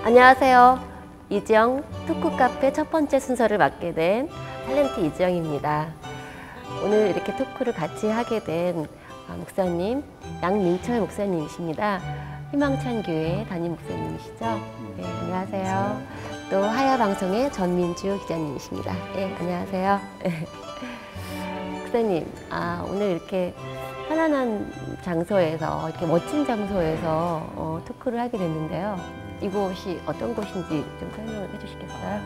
안녕하세요. 이지영 토크카페 첫 번째 순서를 맡게 된 탤런트 이지영입니다. 오늘 이렇게 토크를 같이 하게 된 목사님 양민철 목사님이십니다. 희망찬교회 담임 목사님이시죠? 네, 안녕하세요. 또 하야방송의 전민주 기자님이십니다. 네, 안녕하세요. 목사님, 오늘 이렇게 편안한 장소에서, 이렇게 멋진 장소에서 토크를 하게 됐는데요. 이곳이 어떤 곳인지 좀 설명을 해주시겠어요?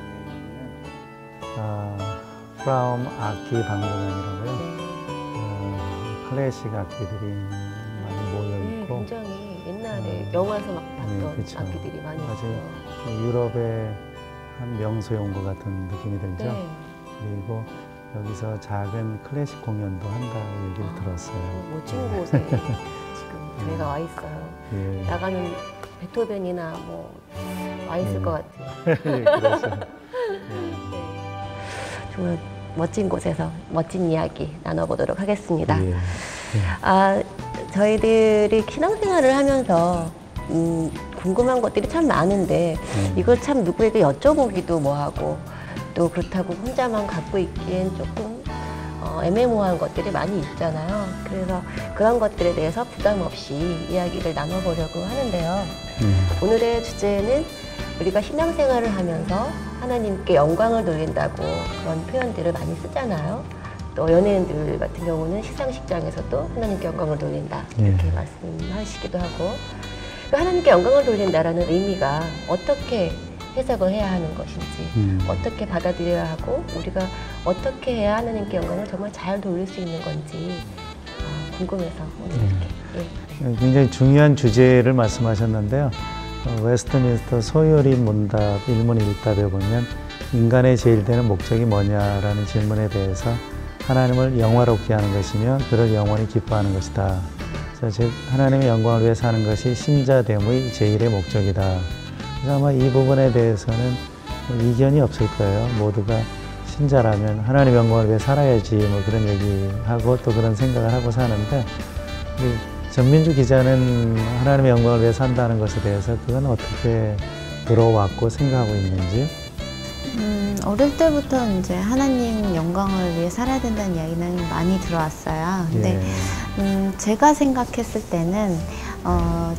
프라움 악기 박물관이라고요. 네. 클래식 악기들이 많이 모여있고, 굉장히 옛날에 영화에서 막 봤던 그쵸. 악기들이 많이 있어요. 유럽의 한 명소인 것 같은 느낌이 들죠. 네. 그리고 여기서 작은 클래식 공연도 한다고 얘기를 들었어요. 멋진 곳에 지금 저희가 와 있어요. 예. 나가는 베토벤이나 뭐 와 있을 것 같아요. 그래서 네. 정말 멋진 곳에서 멋진 이야기 나눠보도록 하겠습니다. 예. 저희들이 신앙생활을 하면서 궁금한 것들이 참 많은데 이걸 참 누구에게 여쭤보기도 뭐하고 또 그렇다고 혼자만 갖고 있기엔 조금 애매모호한 것들이 많이 있잖아요. 그래서 그런 것들에 대해서 부담 없이 이야기를 나눠보려고 하는데요. 오늘의 주제는 우리가 신앙생활을 하면서 하나님께 영광을 돌린다고 그런 표현들을 많이 쓰잖아요. 또 연예인들 같은 경우는 시상식장에서도 하나님께 영광을 돌린다 이렇게 말씀하시기도 하고, 하나님께 영광을 돌린다라는 의미가 어떻게 해석을 해야 하는 것인지, 어떻게 받아들여야 하고 우리가 어떻게 해야 하나님께 영광을 정말 잘 돌릴 수 있는 건지 궁금해서 오늘 이렇게 굉장히 중요한 주제를 말씀하셨는데요. 웨스트민스터 소요리 문답 일문일답에 보면 인간의 제일 되는 목적이 뭐냐라는 질문에 대해서 하나님을 영화롭게 하는 것이며 그를 영원히 기뻐하는 것이다. 그래서 즉 하나님의 영광을 위해 사는 것이 신자됨의 제일의 목적이다. 그래서 아마 이 부분에 대해서는 이견이 없을 거예요. 모두가 신자라면 하나님의 영광을 위해 살아야지 뭐 그런 얘기하고 또 그런 생각을 하고 사는데, 전민주 기자는 하나님의 영광을 위해 산다는 것에 대해서 그건 어떻게 들어왔고 생각하고 있는지? 어릴 때부터 이제 하나님 영광을 위해 살아야 된다는 이야기는 많이 들어왔어요. 근데 제가 생각했을 때는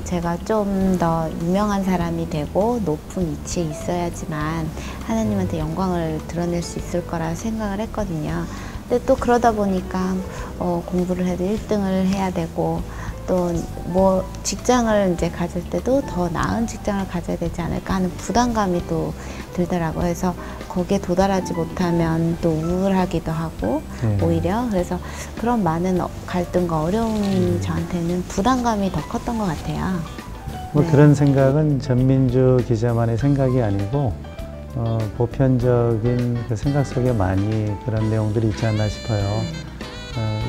제가 좀 더 유명한 사람이 되고 높은 위치에 있어야지만 하나님한테 영광을 드러낼 수 있을 거라 생각을 했거든요. 근데 또 그러다 보니까 공부를 해도 1등을 해야 되고, 또 뭐 직장을 이제 가질 때도 더 나은 직장을 가져야 되지 않을까 하는 부담감이 또 들더라고요. 그래서 거기에 도달하지 못하면 또 우울하기도 하고 오히려 그래서 그런 많은 갈등과 어려움이 저한테는 부담감이 더 컸던 것 같아요. 뭐 그런 생각은 전민주 기자만의 생각이 아니고 보편적인 그 생각 속에 많이 그런 내용들이 있지 않나 싶어요.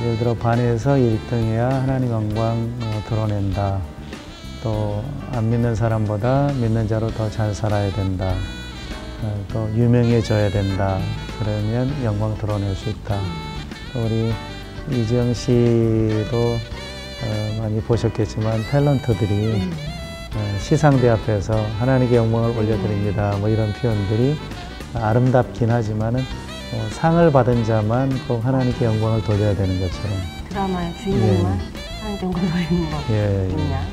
예를 들어 반에서 1등해야 하나님 영광 드러낸다. 또 안 믿는 사람보다 믿는 자로 더 잘 살아야 된다. 또 유명해져야 된다. 그러면 영광 드러낼 수 있다. 또 우리 이지영 씨도 많이 보셨겠지만 탤런트들이 시상대 앞에서 하나님께 영광을 올려드립니다. 뭐 이런 표현들이 아름답긴 하지만은 상을 받은 자만 꼭 하나님께 영광을 돌려야 되는 것처럼, 드라마의 주인공만 하나님께 영광을 돌리는 거 있냐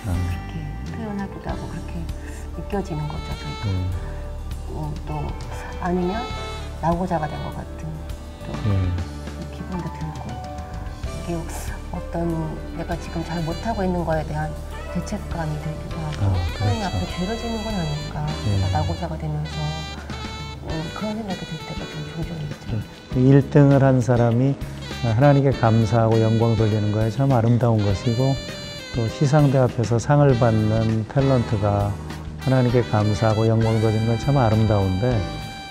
그렇게 표현하기도 하고 그렇게 느껴지는 거죠. 또 아니면 낙오자가 된 것 같은 또 기분도 들고, 이게 어떤 내가 지금 잘 못하고 있는 거에 대한 죄책감이 들기도 하고, 하나님 앞에 죄를 짓는 건 아닐까, 내가 낙오자가 되면서 그런 생각이 들 때가 좀 종종 있죠. 1등을 한 사람이 하나님께 감사하고 영광 돌리는 거에 참 아름다운 것이고, 또 시상대 앞에서 상을 받는 탤런트가 하나님께 감사하고 영광 돌리는 건 참 아름다운데,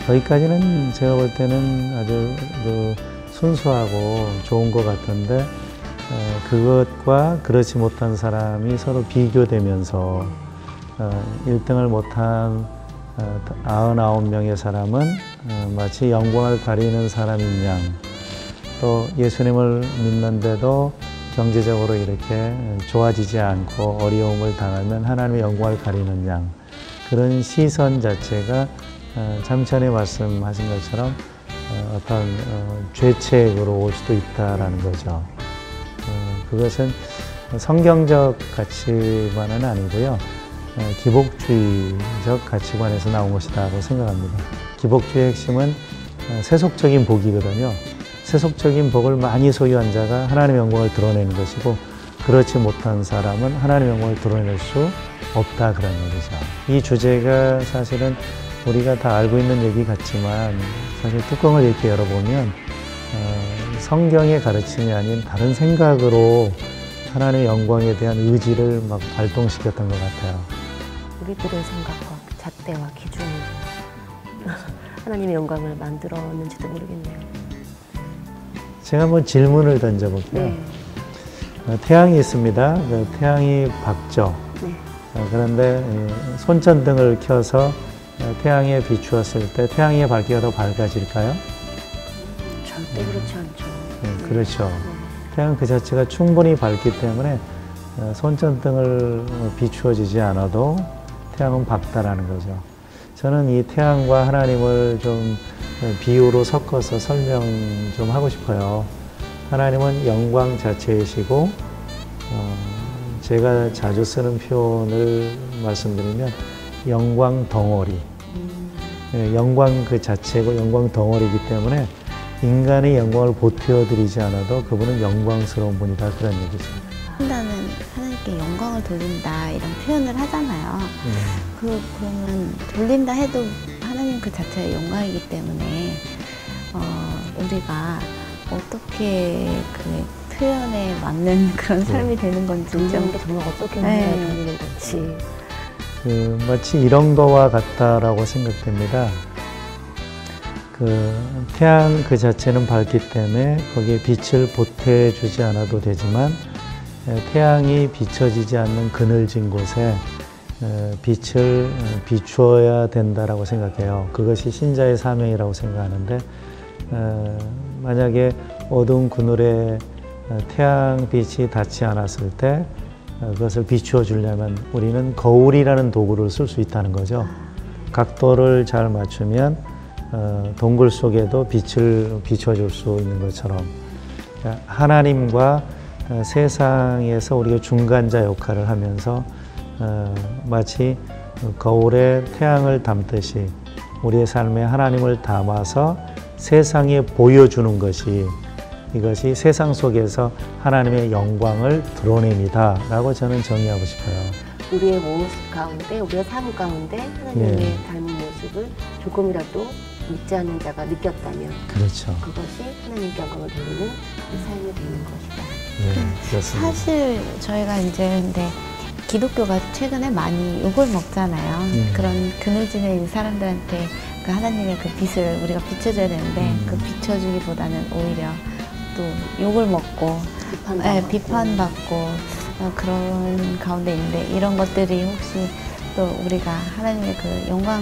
거기까지는 제가 볼 때는 아주 순수하고 좋은 것 같은데, 그것과 그렇지 못한 사람이 서로 비교되면서 1등을 못한 99명의 사람은 마치 영광을 가리는 사람인 양, 또 예수님을 믿는데도 경제적으로 이렇게 좋아지지 않고 어려움을 당하면 하나님의 영광을 가리는 양, 그런 시선 자체가 참 전에 말씀하신 것처럼 어떤 죄책으로 올 수도 있다라는 거죠. 그것은 성경적 가치관은 아니고요. 기복주의적 가치관에서 나온 것이라고 생각합니다. 기복주의의 핵심은 세속적인 복이거든요. 세속적인 복을 많이 소유한 자가 하나님의 영광을 드러내는 것이고, 그렇지 못한 사람은 하나님의 영광을 드러낼 수 없다, 그런 얘기죠. 이 주제가 사실은 우리가 다 알고 있는 얘기 같지만, 사실 뚜껑을 이렇게 열어보면 성경의 가르침이 아닌 다른 생각으로 하나님의 영광에 대한 의지를 막 발동시켰던 것 같아요. 우리들의 생각과 잣대와 기준이 하나님의 영광을 만들었는지도 모르겠네요. 제가 한번 질문을 던져볼게요. 네. 태양이 있습니다. 그 태양이 밝죠. 네. 그런데 손전등을 켜서 태양에 비추었을 때 태양의 밝기가 더 밝아질까요? 절대 그렇지 않죠. 네, 그렇죠. 태양 그 자체가 충분히 밝기 때문에 손전등을 비추어지지 않아도 태양은 밝다라는 거죠. 저는 이 태양과 하나님을 좀 비유로 섞어서 설명 좀 하고 싶어요. 하나님은 영광 자체이시고, 제가 자주 쓰는 표현을 말씀드리면 영광 덩어리. 영광 그 자체고 영광 덩어리이기 때문에 인간의 영광을 보태어드리지 않아도 그분은 영광스러운 분이다, 그런 얘기죠. 한다는 하나님께 영광을 돌린다 이런 표현을 하잖아요. 그러면 돌린다 해도 하나님 그 자체가 영광이기 때문에 우리가 어떻게 그 표현에 맞는 그런 삶이 되는 건지 돌리는 게 정말 어떻게 돌리는 건지. 마치 이런 거와 같다라고 생각됩니다. 그 태양 그 자체는 밝기 때문에 거기에 빛을 보태주지 않아도 되지만, 태양이 비춰지지 않는 그늘진 곳에 빛을 비추어야 된다라고 생각해요. 그것이 신자의 사명이라고 생각하는데, 만약에 어두운 그늘에 태양빛이 닿지 않았을 때 그것을 비추어 주려면 우리는 거울이라는 도구를 쓸 수 있다는 거죠. 각도를 잘 맞추면 동굴 속에도 빛을 비춰줄 수 있는 것처럼, 하나님과 세상에서 우리가 중간자 역할을 하면서 마치 거울에 태양을 담듯이 우리의 삶에 하나님을 담아서 세상에 보여주는 것이, 이것이 세상 속에서 하나님의 영광을 드러냅니다 라고 저는 정의하고 싶어요. 우리의 모습 가운데, 우리의 삶 가운데 하나님의 닮은 모습을 조금이라도 믿지 않는 자가 느꼈다면, 그렇죠. 그것이 하나님께 영광을 돌리는 삶이 되는 것이다. 그렇습니다. 사실 저희가 이제 근데 기독교가 최근에 많이 욕을 먹잖아요. 그런 그늘진에 있는 사람들한테 그 하나님의 그 빛을 우리가 비춰줘야 되는데 그 비춰주기보다는 오히려 또 욕을 먹고 비판받고 그런 가운데 있는데, 이런 것들이 혹시 또 우리가 하나님의 그 영광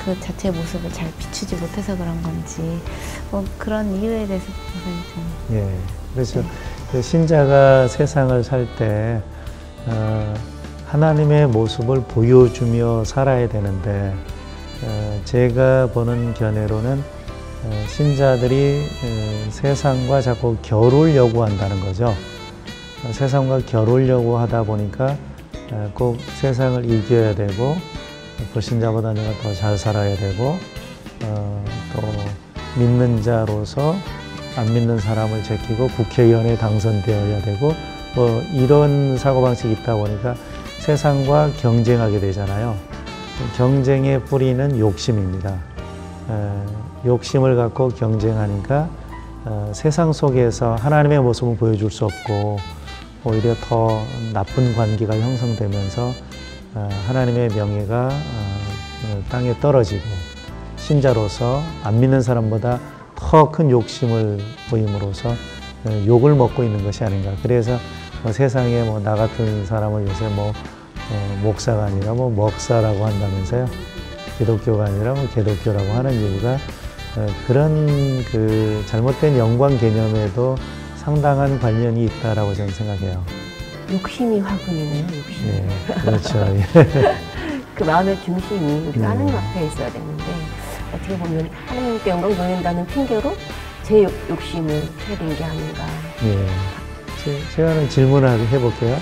그 자체의 모습을 잘 비추지 못해서 그런 건지, 뭐 그런 이유에 대해서 좀. 그렇죠. 그 신자가 세상을 살 때 하나님의 모습을 보여주며 살아야 되는데, 제가 보는 견해로는 신자들이 세상과 자꾸 겨룰 요구한다는 거죠. 세상과 겨루려고 하다 보니까 꼭 세상을 이겨야 되고, 불신자보다 내가 더 잘 살아야 되고, 또 믿는 자로서 안 믿는 사람을 제끼고 국회의원에 당선되어야 되고, 뭐 이런 사고방식이 있다 보니까 세상과 경쟁하게 되잖아요. 경쟁의 뿌리는 욕심입니다. 욕심을 갖고 경쟁하니까 세상 속에서 하나님의 모습을 보여줄 수 없고, 오히려 더 나쁜 관계가 형성되면서 하나님의 명예가 땅에 떨어지고, 신자로서 안 믿는 사람보다 더 큰 욕심을 보임으로써 욕을 먹고 있는 것이 아닌가. 그래서 세상에 나 같은 사람을 요새 목사가 아니라 먹사라고 한다면서요. 기독교가 아니라 개독교라고 하는 이유가 그런 그 잘못된 영광 개념에도 상당한 관련이 있다라고 저는 생각해요. 욕심이 화근이네요, 욕심. 그렇죠. 그 마음의 중심이 우리가 하나님 앞에 있어야 되는데 어떻게 보면 하나님께 영광 돌린다는 핑계로 제 욕심을 채린 게 아닌가. 예. 제가 하는 질문을 해볼게요.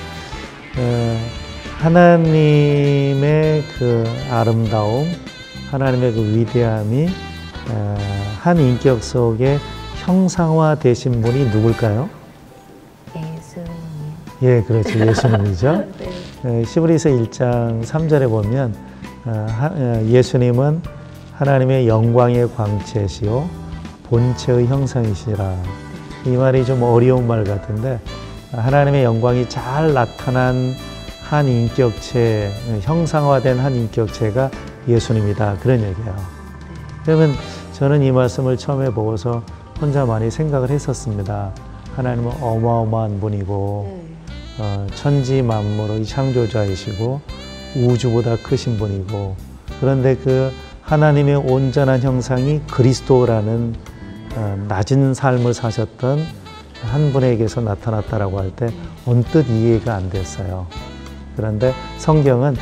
하나님의 그 아름다움, 하나님의 그 위대함이 한 인격 속에 형상화되신 분이 누굴까요? 예수님. 예, 그렇죠. 예수님이죠. 네. 시브리서 1장 3절에 보면 예수님은 하나님의 영광의 광채시요 본체의 형상이시라. 이 말이 좀 어려운 말 같은데 하나님의 영광이 잘 나타난 한 인격체, 형상화된 한 인격체가 예수님이다. 그런 얘기예요. 그러면 저는 이 말씀을 처음에 보고서 혼자 많이 생각을 했었습니다. 하나님은 어마어마한 분이고 천지 만물의 창조자이시고 우주보다 크신 분이고 그런데 그 하나님의 온전한 형상이 그리스도라는 낮은 삶을 사셨던 한 분에게서 나타났다라고 할 때 언뜻 이해가 안 됐어요. 그런데 성경은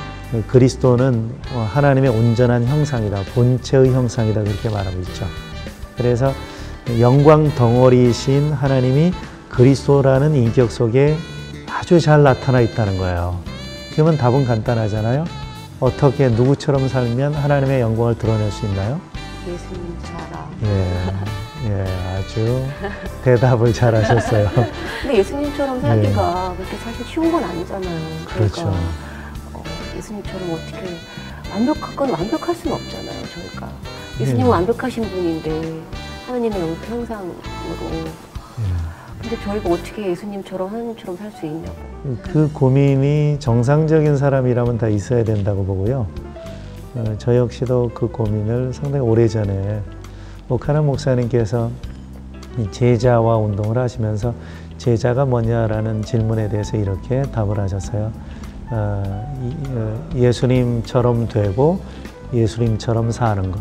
그리스도는 하나님의 온전한 형상이다, 본체의 형상이다 그렇게 말하고 있죠. 그래서 영광 덩어리이신 하나님이 그리스도라는 인격 속에 아주 잘 나타나 있다는 거예요. 그러면 답은 간단하잖아요. 어떻게 누구처럼 살면 하나님의 영광을 드러낼 수 있나요? 예수님처럼. 예, 아주 대답을 잘 하셨어요. 근데 예수님처럼 살기가 그렇게 사실 쉬운 건 아니잖아요. 그렇죠. 그러니까 예수님처럼 어떻게 완벽할 수는 없잖아요. 저희가 예수님은 완벽하신 분인데 하나님의 형상으로. 근데 저희가 어떻게 예수님처럼 하나님처럼 살 수 있냐고. 그 고민이 정상적인 사람이라면 다 있어야 된다고 보고요. 저 역시도 그 고민을 상당히 오래전에 오카나 목사님께서 제자와 운동을 하시면서 제자가 뭐냐라는 질문에 대해서 이렇게 답을 하셨어요. 예수님처럼 되고 예수님처럼 사는 것.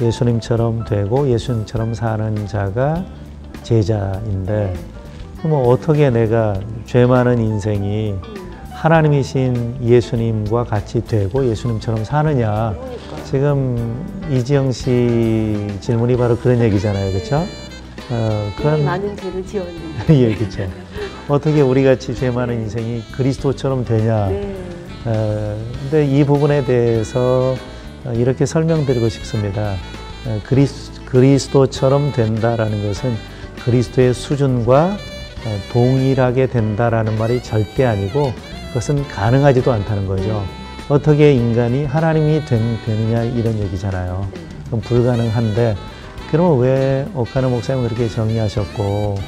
예수님처럼 되고 예수님처럼 사는 자가 제자인데 그럼 어떻게 내가 죄 많은 인생이 하나님이신 예수님과 같이 되고 예수님처럼 사느냐. 지금 이지영 씨 질문이 바로 그런 얘기잖아요. 그렇죠? 그런 많은 죄를 지었는데. 예, 그렇죠. 어떻게 우리 같이 죄 많은 인생이 그리스도처럼 되냐. 근데 이 부분에 대해서 이렇게 설명드리고 싶습니다. 그리스도처럼 된다라는 것은 그리스도의 수준과 동일하게 된다라는 말이 절대 아니고 그것은 가능하지도 않다는 거죠. 어떻게 인간이 하나님이 되느냐 이런 얘기잖아요. 그럼 불가능한데 그러면 왜 오카노 목사님은 그렇게 정의하셨고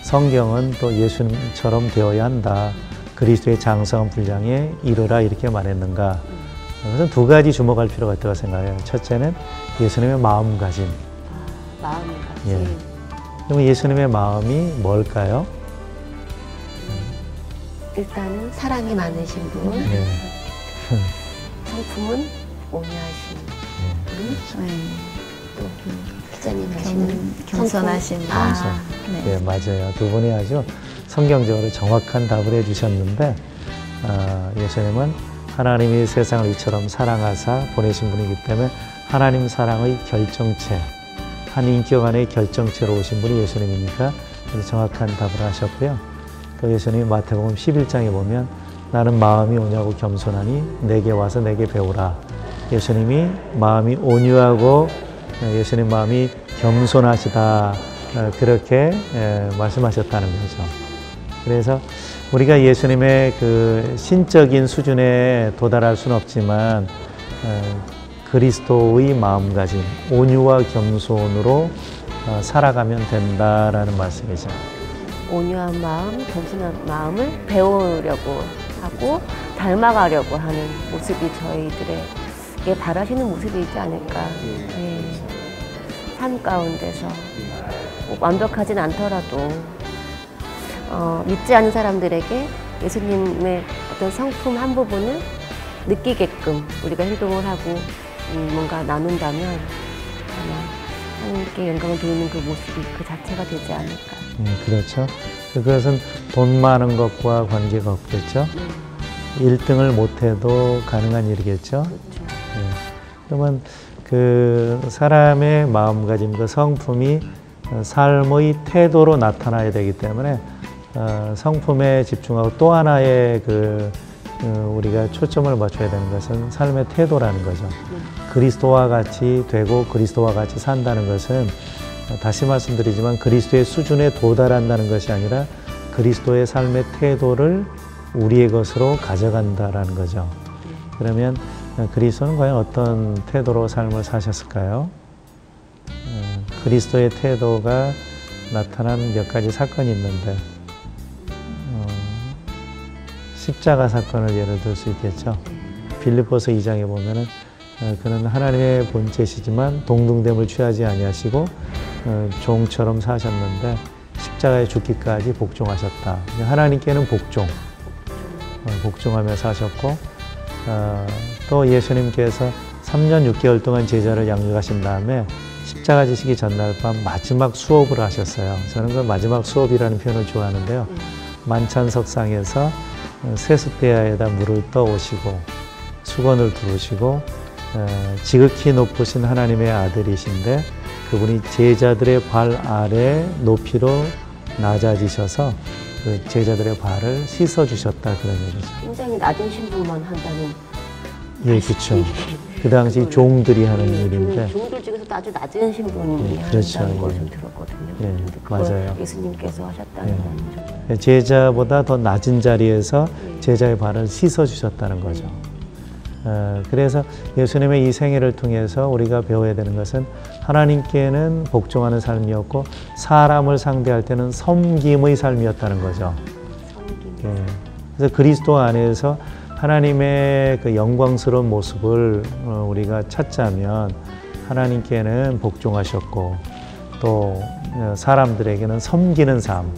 성경은 또 예수님처럼 되어야 한다. 그리스도의 장성한 분량에 이르라 이렇게 말했는가. 그것은 두 가지 주목할 필요가 있다고 생각해요. 첫째는 예수님의 마음가짐. 마음가짐. 예. 그럼 예수님의 마음이 뭘까요? 일단은 사랑이 많으신 분. 예. 성품은 온유하신 분. 또 기자님 하시는 겸손하신 분. 네, 맞아요. 두 분이 아주 성경적으로 정확한 답을 해주셨는데 예수님은 하나님이 세상을 이처럼 사랑하사 보내신 분이기 때문에 하나님 사랑의 결정체, 한 인격 안의 결정체로 오신 분이 예수님이니까 정확한 답을 하셨고요. 또 예수님이 마태복음 11장에 보면 나는 마음이 온유하고 겸손하니 내게 와서 내게 배우라. 예수님이 마음이 온유하고 예수님 마음이 겸손하시다. 그렇게 말씀하셨다는 거죠. 그래서 우리가 예수님의 그 신적인 수준에 도달할 수는 없지만 그리스도의 마음가짐, 온유와 겸손으로 살아가면 된다라는 말씀이죠. 온유한 마음, 겸손한 마음을 배우려고 하고 닮아가려고 하는 모습이 저희들에게 바라시는 모습이지 않을까. 네. 삶 가운데서 완벽하진 않더라도 믿지 않는 사람들에게 예수님의 어떤 성품 한 부분을 느끼게끔 우리가 행동을 하고 뭔가 나눈다면 아마 하나님께 영광을 돌리는 그 모습이 그 자체가 되지 않을까. 그렇죠. 그것은 돈 많은 것과 관계가 없겠죠. 1등을 못해도 가능한 일이겠죠. 그렇죠. 예. 그러면 그 사람의 마음가짐, 그 성품이 삶의 태도로 나타나야 되기 때문에 성품에 집중하고 또 하나의 우리가 초점을 맞춰야 되는 것은 삶의 태도라는 거죠. 그리스도와 같이 되고 그리스도와 같이 산다는 것은 다시 말씀드리지만 그리스도의 수준에 도달한다는 것이 아니라 그리스도의 삶의 태도를 우리의 것으로 가져간다라는 거죠. 그러면 그리스도는 과연 어떤 태도로 삶을 사셨을까요? 그리스도의 태도가 나타난 몇 가지 사건이 있는데 십자가 사건을 예를 들 수 있겠죠. 빌립보서 2장에 보면은 그는 하나님의 본체시지만 동등됨을 취하지 아니하시고 종처럼 사셨는데 십자가에 죽기까지 복종하셨다. 하나님께는 복종하며 사셨고 또 예수님께서 3년 6개월 동안 제자를 양육하신 다음에 십자가 지시기 전날 밤 마지막 수업을 하셨어요. 저는 그 마지막 수업이라는 표현을 좋아하는데요. 만찬석상에서 세숫대야에다 물을 떠오시고 수건을 두르시고 지극히 높으신 하나님의 아들이신데 그분이 제자들의 발 아래 높이로 낮아지셔서 그 제자들의 발을 씻어주셨다 그런 얘기죠. 굉장히 낮은 신분만 한다는. 예, 그렇죠. 그 당시 종들이 하는 일인데. 종들 중에서도 아주 낮은 신분이 그렇죠. 한다는 걸 좀 들었거든요. 예, 맞아요. 예수님께서 하셨다는 거죠. 제자보다 더 낮은 자리에서 제자의 발을 씻어주셨다는 거죠. 그래서 예수님의 이 생애를 통해서 우리가 배워야 되는 것은 하나님께는 복종하는 삶이었고 사람을 상대할 때는 섬김의 삶이었다는 거죠. 예. 그래서 그리스도 안에서 하나님의 그 영광스러운 모습을 우리가 찾자면 하나님께는 복종하셨고 또 사람들에게는 섬기는 삶,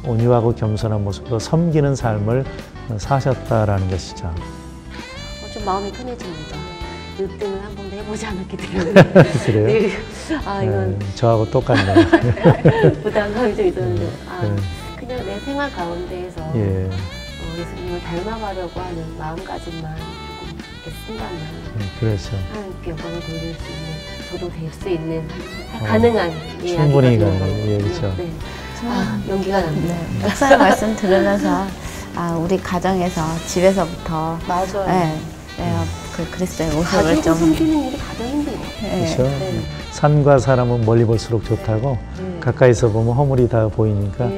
온유하고 겸손한 모습으로 섬기는 삶을 사셨다라는 것이죠. 좀 마음이 편해집니다. 1등을 한 번도 해보지 않았기 때문에. 그래요? 네. 이건 저하고 똑같네요. 부담감이 좀 있었는데 그냥 내 생활 가운데에서 예. 예수님을 닮아가려고 하는 마음가짐만 조금 이렇게 쓴다면 그렇죠. 하나님께 영광을 돌릴 수 있는, 저도 될 수 있는 가능한 충분히 가능한 얘기죠. 네. 연기가 납니다. 네. 목사님 말씀 들으면서 우리 가정에서 집에서부터 맞아요. 그 그리스도의 모습을 가족을 좀 섬기는 일이 가장 힘든 것 같아요. 그렇죠. 산과 사람은 멀리 볼수록 좋다고 가까이서 보면 허물이 다 보이니까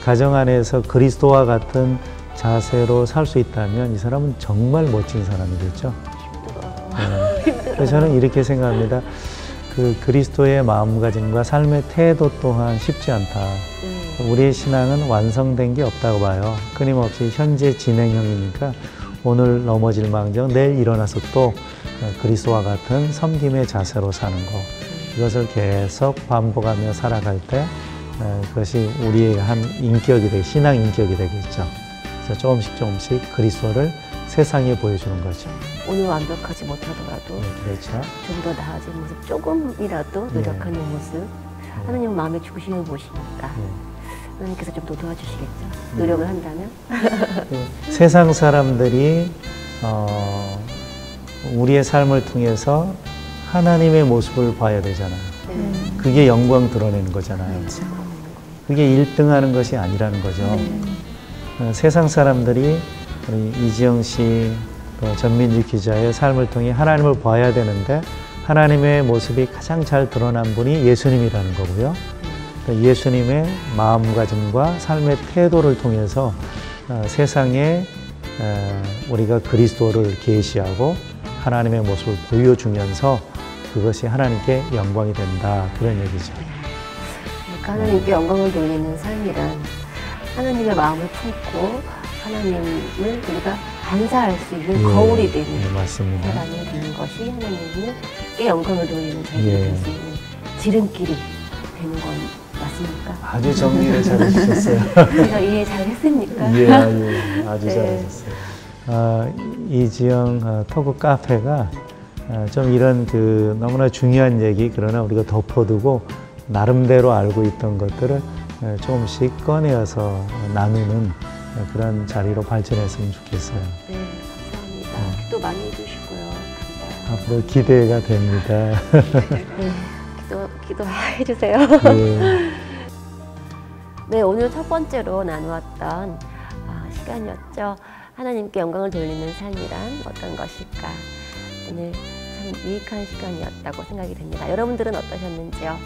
가정 안에서 그리스도와 같은 자세로 살 수 있다면 이 사람은 정말 멋진 사람이겠죠. 그래서 저는 이렇게 생각합니다. 그 그리스도의 마음가짐과 삶의 태도 또한 쉽지 않다. 우리의 신앙은 완성된 게 없다고 봐요. 끊임없이 현재 진행형이니까 오늘 넘어질 망정 내일 일어나서 또 그리스도와 같은 섬김의 자세로 사는 것, 이것을 계속 반복하며 살아갈 때 그것이 우리의 한 인격이 되고 신앙 인격이 되겠죠. 그래서 조금씩 그리스도를 세상에 보여주는 거죠. 오늘 완벽하지 못하더라도 그렇죠. 좀 더 나아진 모습, 조금이라도 노력하는 모습, 하나님은 마음에 죽으시는 곳이니까 하나님께서 좀 더 도와주시겠죠. 노력을 한다면. 세상 사람들이 우리의 삶을 통해서 하나님의 모습을 봐야 되잖아요. 그게 영광 드러내는 거잖아요. 그렇죠. 그게 1등하는 것이 아니라는 거죠. 세상 사람들이 우리 이지영 씨, 또 전민주 기자의 삶을 통해 하나님을 봐야 되는데 하나님의 모습이 가장 잘 드러난 분이 예수님이라는 거고요. 예수님의 마음가짐과 삶의 태도를 통해서 세상에 우리가 그리스도를 계시하고 하나님의 모습을 보여주면서 그것이 하나님께 영광이 된다, 그런 얘기죠. 그러니까 하나님께 영광을 돌리는 삶이란 하나님의 마음을 품고 하나님을 우리가 반사할 수 있는 거울이 되는, 맞습니다. 대관이 되는 것이 하나님께 영광을 돌리는 저희가 될 수 있는 지름길이 되는 건 맞습니까? 아주 정리를 잘 해주셨어요. 제가 이해 잘 했습니까? 예, 아주 잘하셨어요. 이지영 토크 카페가 좀 이런 너무나 중요한 얘기, 그러나 우리가 덮어두고 나름대로 알고 있던 것들을 조금씩 꺼내어서 나누는 그런 자리로 발전했으면 좋겠어요. 네, 감사합니다. 기도 많이 해주시고요. 감사해요. 앞으로 기대가 됩니다. 네, 기도해주세요. 예. 네, 오늘 첫 번째로 나누었던 시간이었죠. 하나님께 영광을 돌리는 삶이란 어떤 것일까? 오늘 참 유익한 시간이었다고 생각이 됩니다. 여러분들은 어떠셨는지요?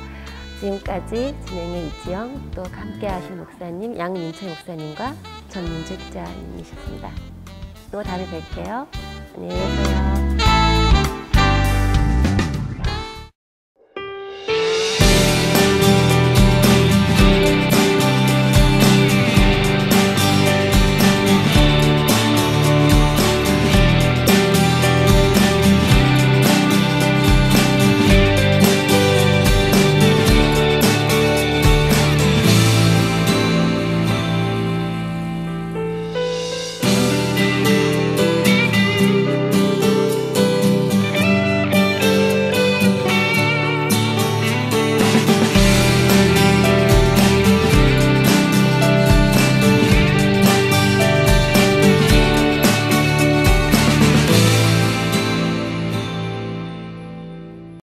지금까지 진행의 이지영, 또 함께 하신 목사님 양민철 목사님과 전민주 기자님이셨습니다. 또 다음에 뵐게요. 안녕히 계세요.